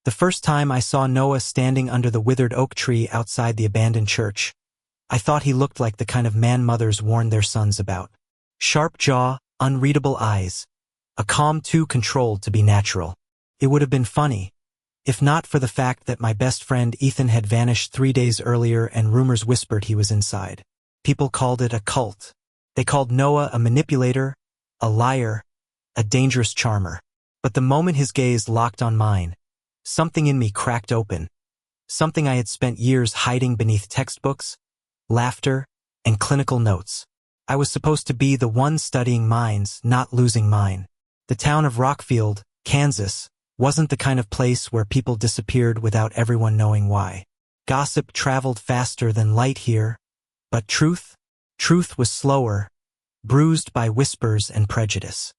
The first time I saw Noah standing under the withered oak tree outside the abandoned church, I thought he looked like the kind of man mothers warn their sons about. Sharp jaw, unreadable eyes, a calm too controlled to be natural. It would have been funny, if not for the fact that my best friend Ethan had vanished 3 days earlier and rumors whispered he was inside. People called it a cult. They called Noah a manipulator, a liar, a dangerous charmer. But the moment his gaze locked on mine, something in me cracked open. Something I had spent years hiding beneath textbooks, laughter, and clinical notes. I was supposed to be the one studying minds, not losing mine. The town of Rockfield, Kansas, wasn't the kind of place where people disappeared without everyone knowing why. Gossip traveled faster than light here, but truth was slower, bruised by whispers and prejudice.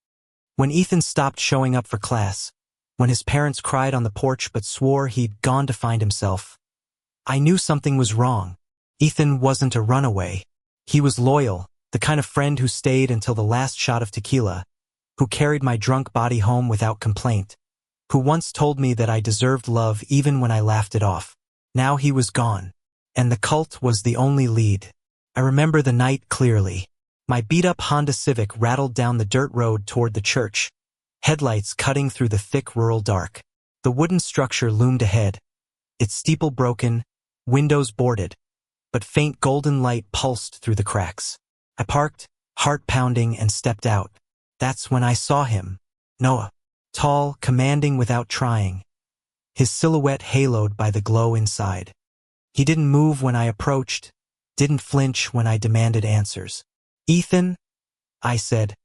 When Ethan stopped showing up for class, when his parents cried on the porch but swore he'd gone to find himself, I knew something was wrong. Ethan wasn't a runaway. He was loyal, the kind of friend who stayed until the last shot of tequila, who carried my drunk body home without complaint, who once told me that I deserved love even when I laughed it off. Now he was gone, and the cult was the only lead. I remember the night clearly. My beat-up Honda Civic rattled down the dirt road toward the church, headlights cutting through the thick rural dark. The wooden structure loomed ahead, its steeple broken, windows boarded, but faint golden light pulsed through the cracks. I parked, heart pounding, and stepped out. That's when I saw him. Noah. Tall, commanding without trying, his silhouette haloed by the glow inside. He didn't move when I approached, didn't flinch when I demanded answers. Ethan, I said,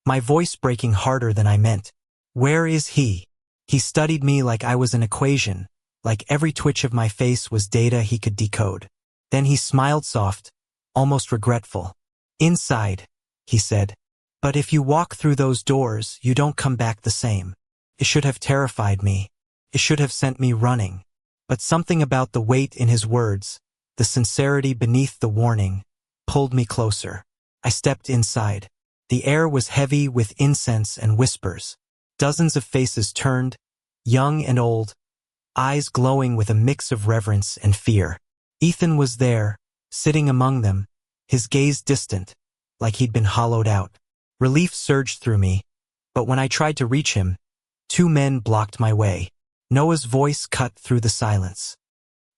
my voice breaking harder than I meant. Where is he? He studied me like I was an equation, like every twitch of my face was data he could decode. Then he smiled soft, almost regretful. Inside, he said. But if you walk through those doors, you don't come back the same. It should have terrified me. It should have sent me running. But something about the weight in his words, the sincerity beneath the warning, pulled me closer. I stepped inside. The air was heavy with incense and whispers. Dozens of faces turned, young and old, eyes glowing with a mix of reverence and fear. Ethan was there, sitting among them, his gaze distant, like he'd been hollowed out. Relief surged through me, but when I tried to reach him, 2 men blocked my way. Noah's voice cut through the silence.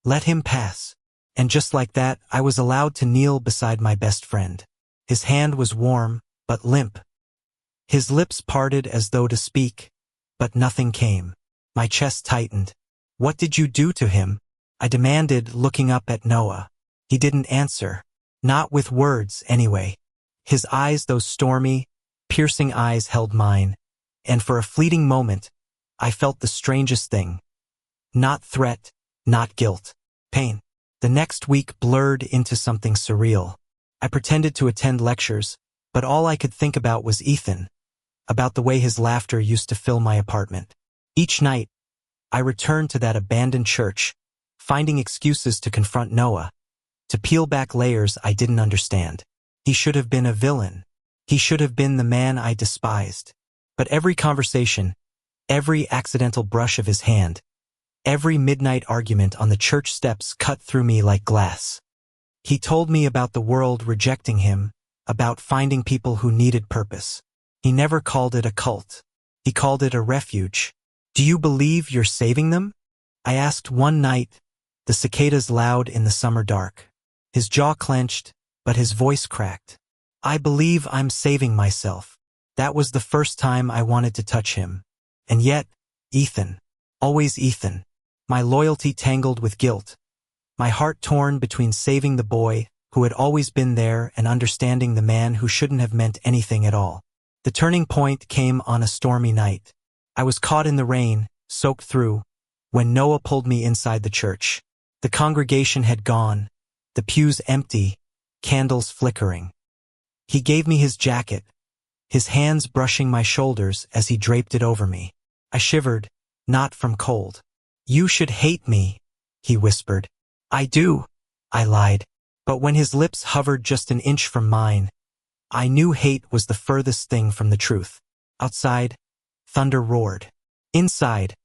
Let him pass. And just like that, I was allowed to kneel beside my best friend. His hand was warm, but limp. His lips parted as though to speak, but nothing came. My chest tightened. What did you do to him? I demanded, looking up at Noah. He didn't answer. Not with words, anyway. His eyes, those stormy, piercing eyes, held mine, and for a fleeting moment, I felt the strangest thing. Not threat, not guilt. Pain. The next week blurred into something surreal. I pretended to attend lectures, but all I could think about was Ethan, about the way his laughter used to fill my apartment. Each night, I returned to that abandoned church, finding excuses to confront Noah, to peel back layers I didn't understand. He should have been a villain. He should have been the man I despised. But every conversation, every accidental brush of his hand, every midnight argument on the church steps cut through me like glass. He told me about the world rejecting him, about finding people who needed purpose. He never called it a cult. He called it a refuge. Do you believe you're saving them? I asked one night, the cicadas loud in the summer dark. His jaw clenched, but his voice cracked. I believe I'm saving myself. That was the first time I wanted to touch him. And yet, Ethan. Always Ethan. My loyalty tangled with guilt. My heart torn between saving the boy, who had always been there, and understanding the man who shouldn't have meant anything at all. The turning point came on a stormy night. I was caught in the rain, soaked through, when Noah pulled me inside the church. The congregation had gone, the pews empty, candles flickering. He gave me his jacket, his hands brushing my shoulders as he draped it over me. I shivered, not from cold. You should hate me, he whispered. I do, I lied. But when his lips hovered just an inch from mine, I knew hate was the furthest thing from the truth. Outside, thunder roared. Inside,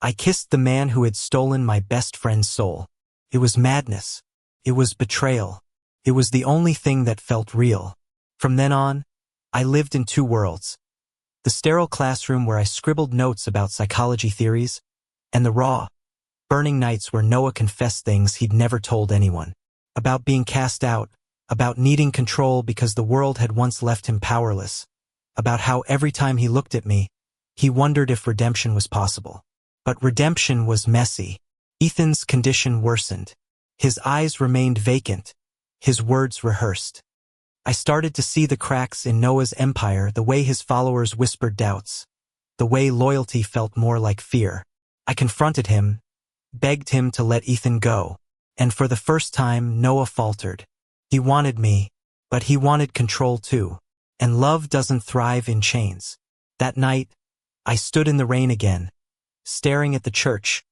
I kissed the man who had stolen my best friend's soul. It was madness. It was betrayal. It was the only thing that felt real. From then on, I lived in two worlds. The sterile classroom where I scribbled notes about psychology theories, and the raw, burning nights where Noah confessed things he'd never told anyone. About being cast out, about needing control because the world had once left him powerless, about how every time he looked at me, he wondered if redemption was possible. But redemption was messy. Ethan's condition worsened. His eyes remained vacant, his words rehearsed. I started to see the cracks in Noah's empire, the way his followers whispered doubts, the way loyalty felt more like fear. I confronted him, begged him to let Ethan go, and for the first time Noah faltered. He wanted me, but he wanted control too, and love doesn't thrive in chains. That night, I stood in the rain again, staring at the church,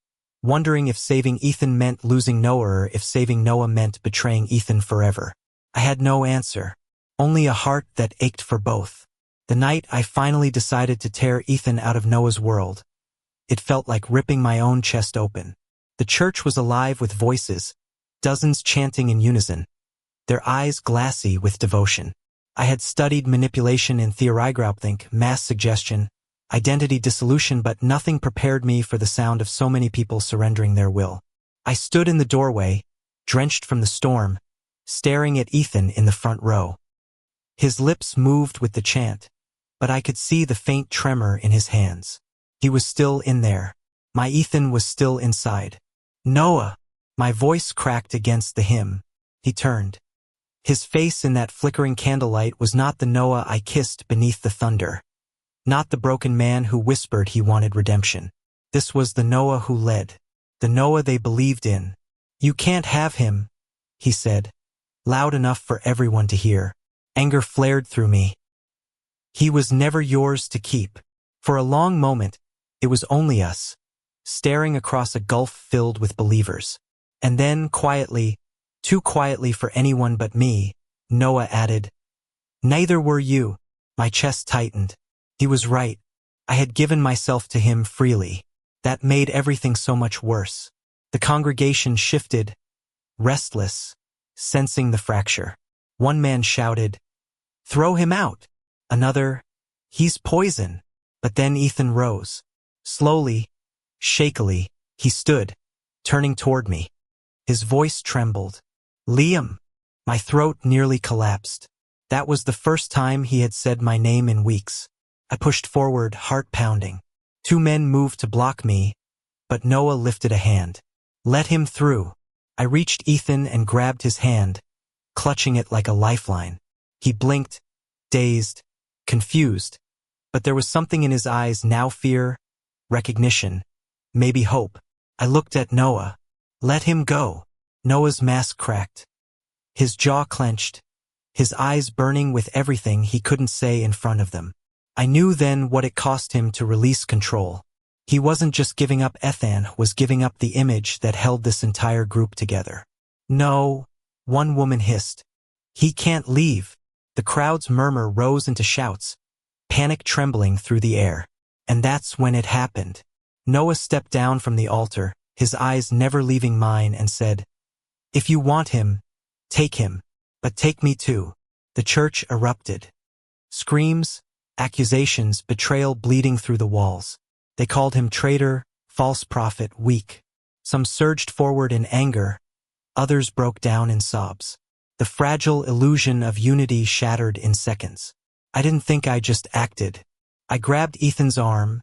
wondering if saving Ethan meant losing Noah or if saving Noah meant betraying Ethan forever. I had no answer, only a heart that ached for both. The night I finally decided to tear Ethan out of Noah's world, it felt like ripping my own chest open. The church was alive with voices, dozens chanting in unison, their eyes glassy with devotion. I had studied manipulation in theorygroupthink, mass suggestion, identity dissolution, but nothing prepared me for the sound of so many people surrendering their will. I stood in the doorway, drenched from the storm, staring at Ethan in the front row. His lips moved with the chant, but I could see the faint tremor in his hands. He was still in there. My Ethan was still inside. Noah! My voice cracked against the hymn. He turned. His face in that flickering candlelight was not the Noah I kissed beneath the thunder. Not the broken man who whispered he wanted redemption. This was the Noah who led. The Noah they believed in. You can't have him, he said, loud enough for everyone to hear. Anger flared through me. He was never yours to keep. For a long moment, it was only us, staring across a gulf filled with believers. And then, quietly, too quietly for anyone but me, Noah added, "Neither were you." My chest tightened. He was right. I had given myself to him freely. That made everything so much worse. The congregation shifted, restless, sensing the fracture. One man shouted, "Throw him out!" Another, "He's poison." But then Ethan rose. Slowly, shakily, he stood, turning toward me. His voice trembled. "Liam!" My throat nearly collapsed. That was the first time he had said my name in weeks. I pushed forward, heart pounding. Two men moved to block me, but Noah lifted a hand. "Let him through." I reached Ethan and grabbed his hand, clutching it like a lifeline. He blinked, dazed, confused, but there was something in his eyes now, fear, recognition, maybe hope. I looked at Noah. "Let him go." Noah's mask cracked. His jaw clenched, his eyes burning with everything he couldn't say in front of them. I knew then what it cost him to release control. He wasn't just giving up Ethan, was giving up the image that held this entire group together. "No," one woman hissed. "He can't leave." The crowd's murmur rose into shouts, panic trembling through the air. And that's when it happened. Noah stepped down from the altar, his eyes never leaving mine, and said, "If you want him, take him, but take me too." The church erupted. Screams, accusations, betrayal bleeding through the walls. They called him traitor, false prophet, weak. Some surged forward in anger, others broke down in sobs. The fragile illusion of unity shattered in seconds. I didn't think, I just acted. I grabbed Ethan's arm,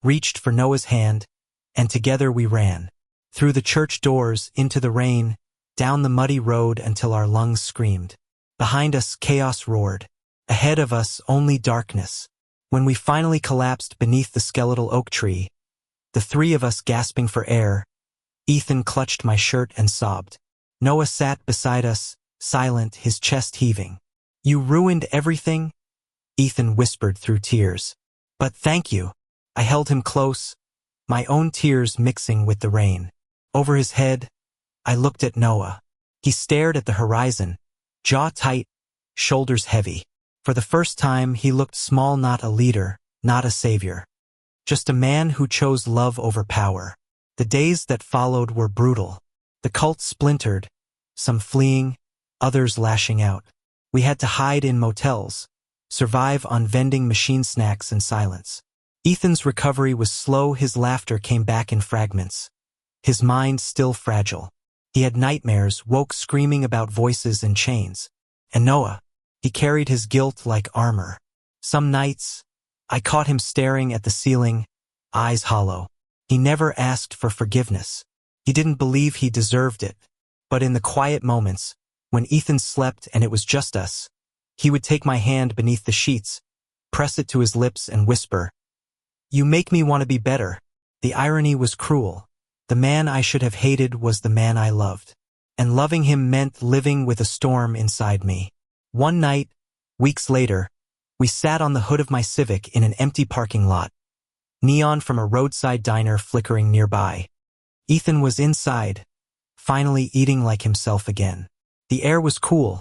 reached for Noah's hand, and together we ran. Through the church doors, into the rain, down the muddy road until our lungs screamed. Behind us, chaos roared. Ahead of us, only darkness. When we finally collapsed beneath the skeletal oak tree, the three of us gasping for air, Ethan clutched my shirt and sobbed. Noah sat beside us, silent, his chest heaving. "You ruined everything," Ethan whispered through tears. "But thank you." I held him close, my own tears mixing with the rain. Over his head, I looked at Noah. He stared at the horizon, jaw tight, shoulders heavy. For the first time, he looked small, not a leader, not a savior. Just a man who chose love over power. The days that followed were brutal. The cult splintered, some fleeing, others lashing out. We had to hide in motels, survive on vending machine snacks and silence. Ethan's recovery was slow. His laughter came back in fragments. His mind still fragile. He had nightmares, woke screaming about voices and chains. And Noah, he carried his guilt like armor. Some nights, I caught him staring at the ceiling, eyes hollow. He never asked for forgiveness. He didn't believe he deserved it. But in the quiet moments, when Ethan slept and it was just us, he would take my hand beneath the sheets, press it to his lips and whisper, "You make me want to be better." The irony was cruel. The man I should have hated was the man I loved. And loving him meant living with a storm inside me. One night, weeks later, we sat on the hood of my Civic in an empty parking lot, neon from a roadside diner flickering nearby. Ethan was inside, finally eating like himself again. The air was cool,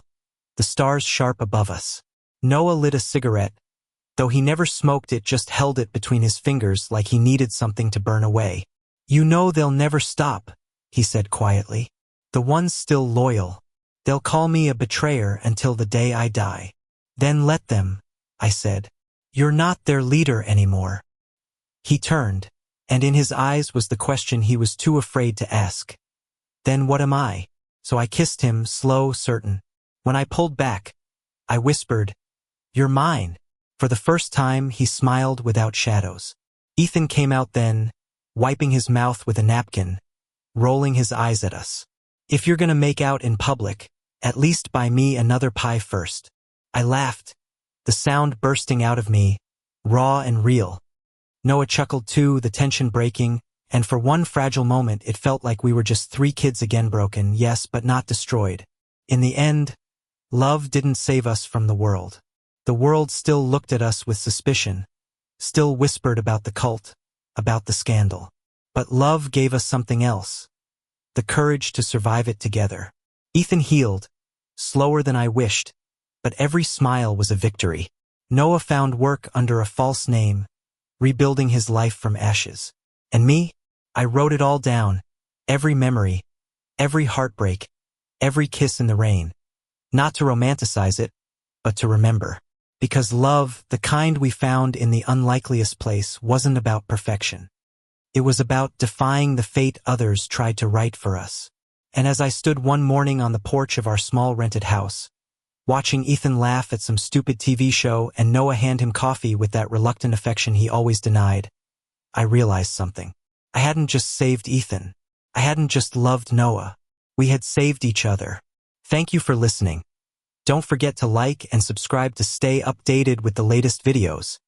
the stars sharp above us. Noah lit a cigarette. Though he never smoked it, just held it between his fingers like he needed something to burn away. "You know they'll never stop," he said quietly. "The ones still loyal. They'll call me a betrayer until the day I die." "Then let them," I said. "You're not their leader anymore." He turned, and in his eyes was the question he was too afraid to ask. "Then what am I?" So I kissed him, slow, certain. When I pulled back, I whispered, "You're mine." For the first time, he smiled without shadows. Ethan came out then, wiping his mouth with a napkin, rolling his eyes at us. "If you're gonna make out in public, at least buy me another pie first." I laughed, the sound bursting out of me, raw and real. Noah chuckled too, the tension breaking, and for one fragile moment it felt like we were just three kids again, broken, yes, but not destroyed. In the end, love didn't save us from the world. The world still looked at us with suspicion, still whispered about the cult, about the scandal. But love gave us something else, the courage to survive it together. Ethan healed, slower than I wished, but every smile was a victory. Noah found work under a false name, rebuilding his life from ashes. And me? I wrote it all down, every memory, every heartbreak, every kiss in the rain. Not to romanticize it, but to remember. Because love, the kind we found in the unlikeliest place, wasn't about perfection. It was about defying the fate others tried to write for us. And as I stood one morning on the porch of our small rented house, watching Ethan laugh at some stupid TV show and Noah hand him coffee with that reluctant affection he always denied, I realized something. I hadn't just saved Ethan. I hadn't just loved Noah. We had saved each other. Thank you for listening. Don't forget to like and subscribe to stay updated with the latest videos.